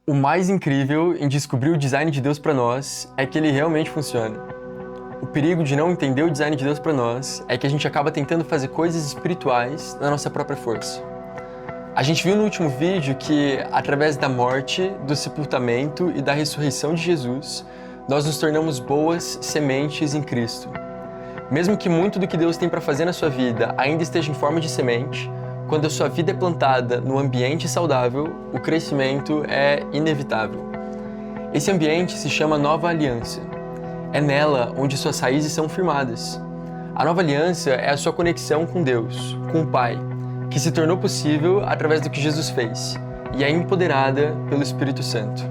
O mais incrível em descobrir o design de Deus para nós é que ele realmente funciona. O perigo de não entender o design de Deus para nós é que a gente acaba tentando fazer coisas espirituais na nossa própria força. A gente viu no último vídeo que, através da morte, do sepultamento e da ressurreição de Jesus, nós nos tornamos boas sementes em Cristo. Mesmo que muito do que Deus tem para fazer na sua vida ainda esteja em forma de semente, quando a sua vida é plantada num ambiente saudável, o crescimento é inevitável. Esse ambiente se chama Nova Aliança. É nela onde suas raízes são firmadas. A Nova Aliança é a sua conexão com Deus, com o Pai, que se tornou possível através do que Jesus fez e é empoderada pelo Espírito Santo.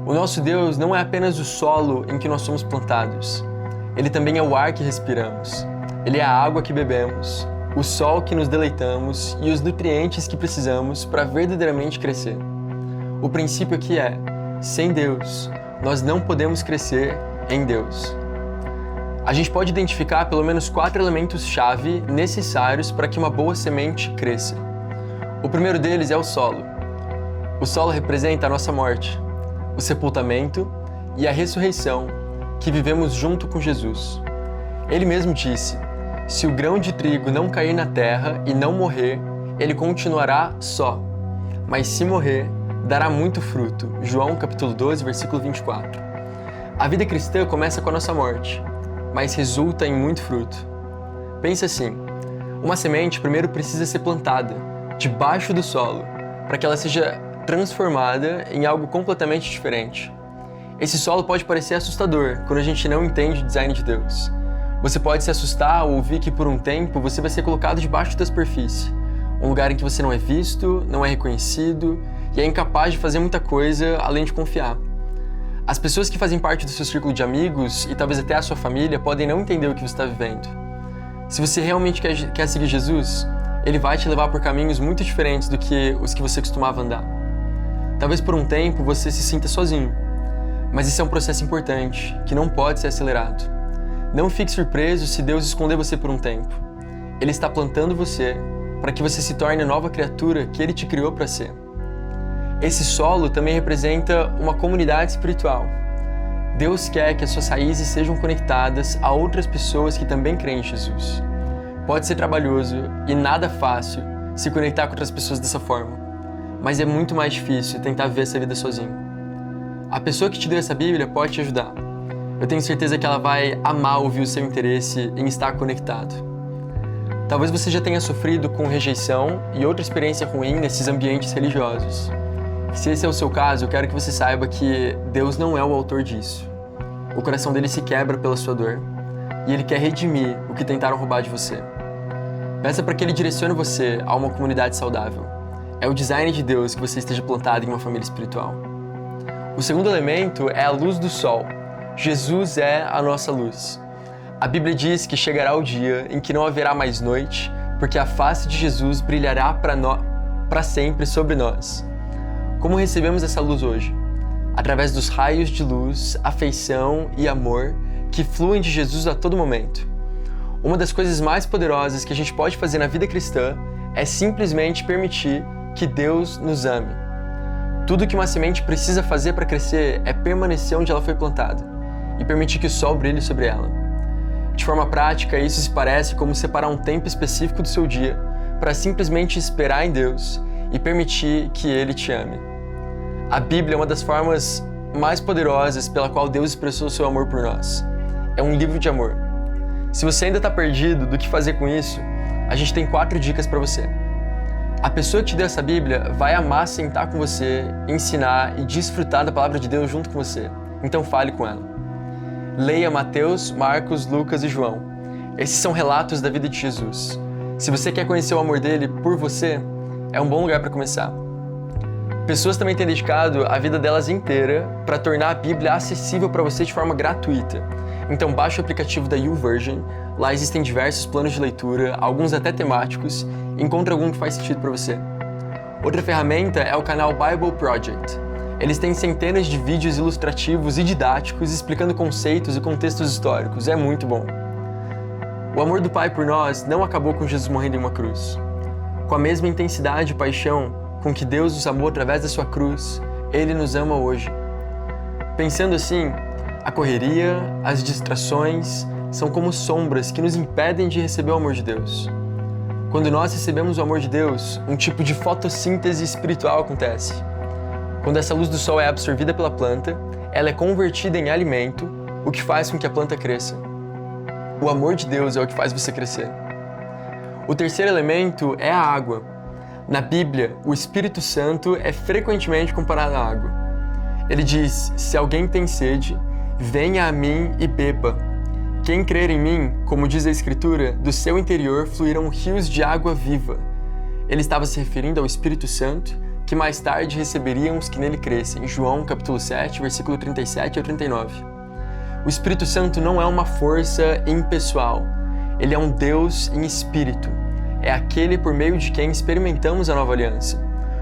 O nosso Deus não é apenas o solo em que nós somos plantados. Ele também é o ar que respiramos. Ele é a água que bebemos, o sol que nos deleitamos e os nutrientes que precisamos para verdadeiramente crescer. O princípio aqui é: sem Deus, nós não podemos crescer em Deus. A gente pode identificar pelo menos 4 elementos-chave necessários para que uma boa semente cresça. O primeiro deles é o solo. O solo representa a nossa morte, o sepultamento e a ressurreição que vivemos junto com Jesus. Ele mesmo disse: se o grão de trigo não cair na terra e não morrer, ele continuará só, mas se morrer, dará muito fruto. João capítulo 12, versículo 24. A vida cristã começa com a nossa morte, mas resulta em muito fruto. Pensa assim: uma semente primeiro precisa ser plantada, debaixo do solo, para que ela seja transformada em algo completamente diferente. Esse solo pode parecer assustador quando a gente não entende o design de Deus. Você pode se assustar ao ouvir que por um tempo você vai ser colocado debaixo da superfície, um lugar em que você não é visto, não é reconhecido e é incapaz de fazer muita coisa além de confiar. As pessoas que fazem parte do seu círculo de amigos e talvez até a sua família podem não entender o que você está vivendo. Se você realmente quer seguir Jesus, Ele vai te levar por caminhos muito diferentes do que os que você costumava andar. Talvez por um tempo você se sinta sozinho, mas esse é um processo importante, que não pode ser acelerado. Não fique surpreso se Deus esconder você por um tempo. Ele está plantando você para que você se torne a nova criatura que Ele te criou para ser. Esse solo também representa uma comunidade espiritual. Deus quer que as suas raízes sejam conectadas a outras pessoas que também creem em Jesus. Pode ser trabalhoso e nada fácil se conectar com outras pessoas dessa forma, mas é muito mais difícil tentar viver essa vida sozinho. A pessoa que te deu essa Bíblia pode te ajudar. Eu tenho certeza que ela vai amar ouvir o seu interesse em estar conectado. Talvez você já tenha sofrido com rejeição e outra experiência ruim nesses ambientes religiosos. Se esse é o seu caso, eu quero que você saiba que Deus não é o autor disso. O coração dele se quebra pela sua dor e Ele quer redimir o que tentaram roubar de você. Peça para que Ele direcione você a uma comunidade saudável. É o design de Deus que você esteja plantado em uma família espiritual. O segundo elemento é a luz do sol. Jesus é a nossa luz. A Bíblia diz que chegará o dia em que não haverá mais noite, porque a face de Jesus brilhará para sempre sobre nós. Como recebemos essa luz hoje? Através dos raios de luz, afeição e amor que fluem de Jesus a todo momento. Uma das coisas mais poderosas que a gente pode fazer na vida cristã é simplesmente permitir que Deus nos ame. Tudo que uma semente precisa fazer para crescer é permanecer onde ela foi plantada e permitir que o sol brilhe sobre ela. De forma prática, isso se parece como separar um tempo específico do seu dia para simplesmente esperar em Deus e permitir que Ele te ame. A Bíblia é uma das formas mais poderosas pela qual Deus expressou o seu amor por nós. É um livro de amor. Se você ainda está perdido do que fazer com isso, a gente tem 4 dicas para você. A pessoa que te deu essa Bíblia vai amar sentar com você, ensinar e desfrutar da palavra de Deus junto com você. Então fale com ela. Leia Mateus, Marcos, Lucas e João. Esses são relatos da vida de Jesus. Se você quer conhecer o amor dele por você, é um bom lugar para começar. Pessoas também têm dedicado a vida delas inteira para tornar a Bíblia acessível para você de forma gratuita. Então baixe o aplicativo da YouVersion. Lá existem diversos planos de leitura, alguns até temáticos. Encontre algum que faz sentido para você. Outra ferramenta é o canal Bible Project. Eles têm centenas de vídeos ilustrativos e didáticos explicando conceitos e contextos históricos. É muito bom. O amor do Pai por nós não acabou com Jesus morrendo em uma cruz. Com a mesma intensidade e paixão com que Deus nos amou através da sua cruz, Ele nos ama hoje. Pensando assim, a correria, as distrações são como sombras que nos impedem de receber o amor de Deus. Quando nós recebemos o amor de Deus, um tipo de fotossíntese espiritual acontece. Quando essa luz do sol é absorvida pela planta, ela é convertida em alimento, o que faz com que a planta cresça. O amor de Deus é o que faz você crescer. O terceiro elemento é a água. Na Bíblia, o Espírito Santo é frequentemente comparado à água. Ele diz: se alguém tem sede, venha a mim e beba. Quem crer em mim, como diz a Escritura, do seu interior fluirão rios de água viva. Ele estava se referindo ao Espírito Santo, que mais tarde receberiam os que nele crescem. João capítulo 7, versículo 37 ao 39. O Espírito Santo não é uma força impessoal. Ele é um Deus em espírito. É aquele por meio de quem experimentamos a nova aliança.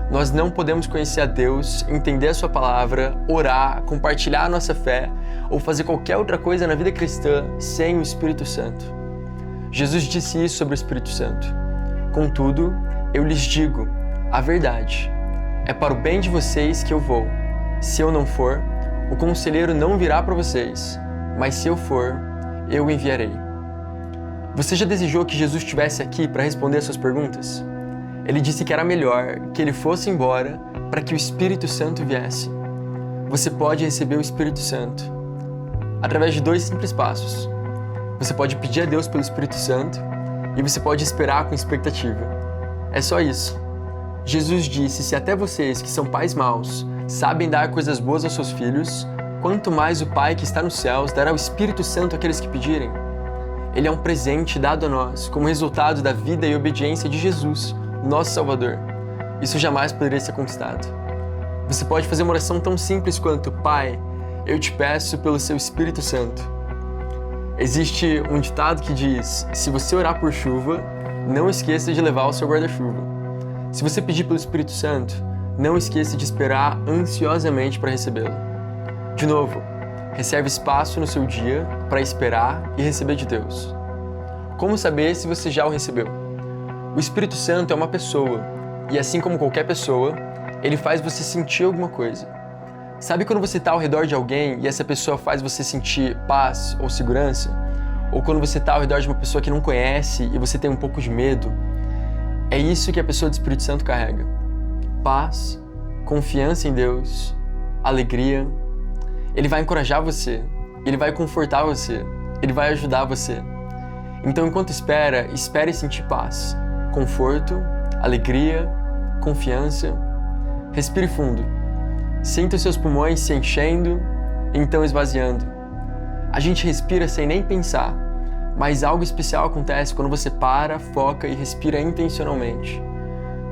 Nós não podemos conhecer a Deus, entender a sua palavra, orar, compartilhar a nossa fé ou fazer qualquer outra coisa na vida cristã sem o Espírito Santo. Jesus disse isso sobre o Espírito Santo. Contudo, eu lhes digo a verdade. É para o bem de vocês que eu vou. Se eu não for, o conselheiro não virá para vocês, mas se eu for, eu o enviarei. Você já desejou que Jesus estivesse aqui para responder as suas perguntas? Ele disse que era melhor que ele fosse embora para que o Espírito Santo viesse. Você pode receber o Espírito Santo através de 2 simples passos. Você pode pedir a Deus pelo Espírito Santo e você pode esperar com expectativa. É só isso. Jesus disse: se até vocês que são pais maus sabem dar coisas boas aos seus filhos, quanto mais o Pai que está nos céus dará o Espírito Santo àqueles que pedirem. Ele é um presente dado a nós como resultado da vida e obediência de Jesus, nosso Salvador. Isso jamais poderia ser conquistado. Você pode fazer uma oração tão simples quanto: Pai, eu te peço pelo seu Espírito Santo. Existe um ditado que diz: se você orar por chuva, não esqueça de levar o seu guarda-chuva. Se você pedir pelo Espírito Santo, não esqueça de esperar ansiosamente para recebê-lo. De novo, reserve espaço no seu dia para esperar e receber de Deus. Como saber se você já o recebeu? O Espírito Santo é uma pessoa, e assim como qualquer pessoa, ele faz você sentir alguma coisa. Sabe quando você está ao redor de alguém e essa pessoa faz você sentir paz ou segurança? Ou quando você está ao redor de uma pessoa que não conhece e você tem um pouco de medo? É isso que a pessoa do Espírito Santo carrega. Paz, confiança em Deus, alegria. Ele vai encorajar você, ele vai confortar você, ele vai ajudar você. Então, enquanto espera, espere sentir paz, conforto, alegria, confiança. Respire fundo. Sinta os seus pulmões se enchendo, então esvaziando. A gente respira sem nem pensar, mas algo especial acontece quando você para, foca e respira intencionalmente.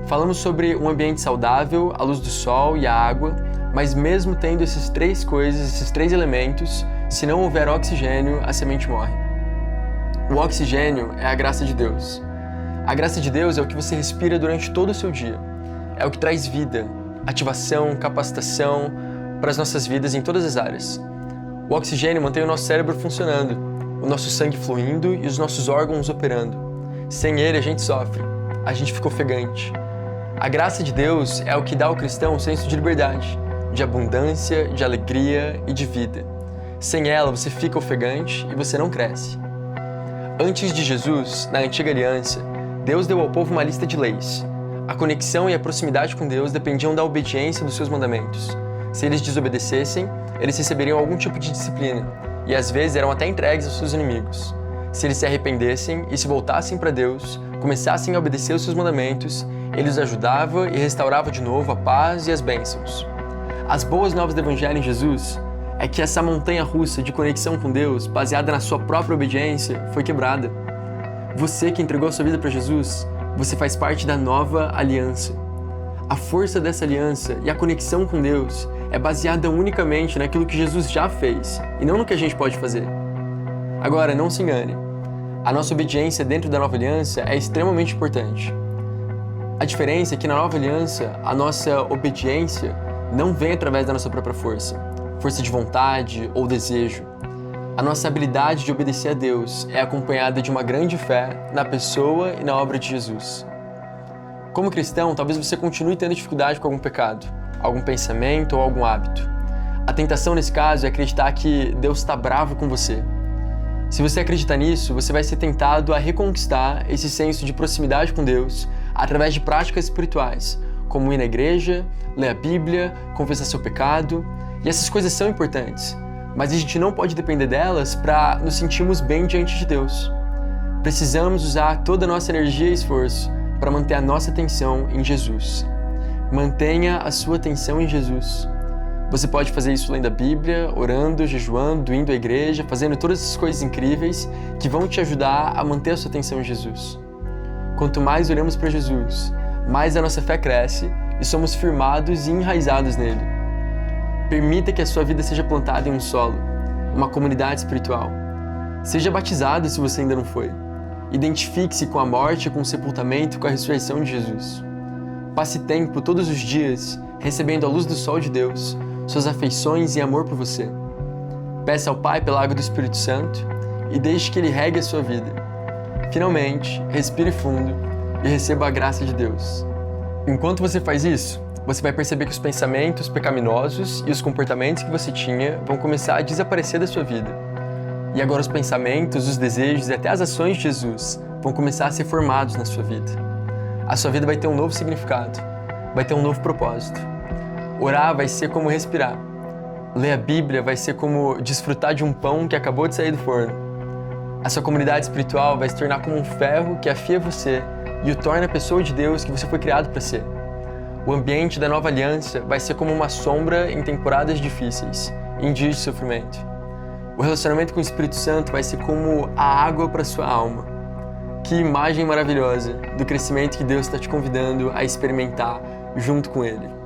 Falamos sobre um ambiente saudável, a luz do sol e a água, mas mesmo tendo essas 3 coisas, esses 3 elementos, se não houver oxigênio, a semente morre. O oxigênio é a graça de Deus. A graça de Deus é o que você respira durante todo o seu dia. É o que traz vida, ativação, capacitação para as nossas vidas em todas as áreas. O oxigênio mantém o nosso cérebro funcionando, o nosso sangue fluindo e os nossos órgãos operando. Sem ele, a gente sofre, a gente fica ofegante. A graça de Deus é o que dá ao cristão um senso de liberdade, de abundância, de alegria e de vida. Sem ela, você fica ofegante e você não cresce. Antes de Jesus, na Antiga Aliança, Deus deu ao povo uma lista de leis. A conexão e a proximidade com Deus dependiam da obediência dos seus mandamentos. Se eles desobedecessem, eles receberiam algum tipo de disciplina, e às vezes eram até entregues aos seus inimigos. Se eles se arrependessem e se voltassem para Deus, começassem a obedecer os seus mandamentos, ele os ajudava e restaurava de novo a paz e as bênçãos. As boas novas do Evangelho em Jesus é que essa montanha-russa de conexão com Deus, baseada na sua própria obediência, foi quebrada. Você que entregou a sua vida para Jesus, você faz parte da nova aliança. A força dessa aliança e a conexão com Deus é baseada unicamente naquilo que Jesus já fez e não no que a gente pode fazer. Agora, não se engane. A nossa obediência dentro da nova aliança é extremamente importante. A diferença é que na nova aliança, a nossa obediência não vem através da nossa própria força de vontade ou desejo. A nossa habilidade de obedecer a Deus é acompanhada de uma grande fé na pessoa e na obra de Jesus. Como cristão, talvez você continue tendo dificuldade com algum pecado, algum pensamento ou algum hábito. A tentação nesse caso é acreditar que Deus está bravo com você. Se você acreditar nisso, você vai ser tentado a reconquistar esse senso de proximidade com Deus através de práticas espirituais, como ir na igreja, ler a Bíblia, confessar seu pecado. E essas coisas são importantes, mas a gente não pode depender delas para nos sentirmos bem diante de Deus. Precisamos usar toda a nossa energia e esforço para manter a nossa atenção em Jesus. Mantenha a sua atenção em Jesus. Você pode fazer isso lendo a Bíblia, orando, jejuando, indo à igreja, fazendo todas essas coisas incríveis que vão te ajudar a manter a sua atenção em Jesus. Quanto mais olhamos para Jesus, mais a nossa fé cresce e somos firmados e enraizados nele. Permita que a sua vida seja plantada em um solo, uma comunidade espiritual. Seja batizado se você ainda não foi. Identifique-se com a morte, com o sepultamento e com a ressurreição de Jesus. Passe tempo todos os dias recebendo a luz do sol de Deus, suas afeições e amor por você. Peça ao Pai pela água do Espírito Santo e deixe que Ele regue a sua vida. Finalmente, respire fundo e receba a graça de Deus. Enquanto você faz isso, você vai perceber que os pensamentos pecaminosos e os comportamentos que você tinha vão começar a desaparecer da sua vida. E agora os pensamentos, os desejos e até as ações de Jesus vão começar a ser formados na sua vida. A sua vida vai ter um novo significado, vai ter um novo propósito. Orar vai ser como respirar. Ler a Bíblia vai ser como desfrutar de um pão que acabou de sair do forno. A sua comunidade espiritual vai se tornar como um ferro que afia você e o torna a pessoa de Deus que você foi criado para ser. O ambiente da nova aliança vai ser como uma sombra em temporadas difíceis, em dias de sofrimento. O relacionamento com o Espírito Santo vai ser como a água para sua alma. Que imagem maravilhosa do crescimento que Deus está te convidando a experimentar junto com Ele.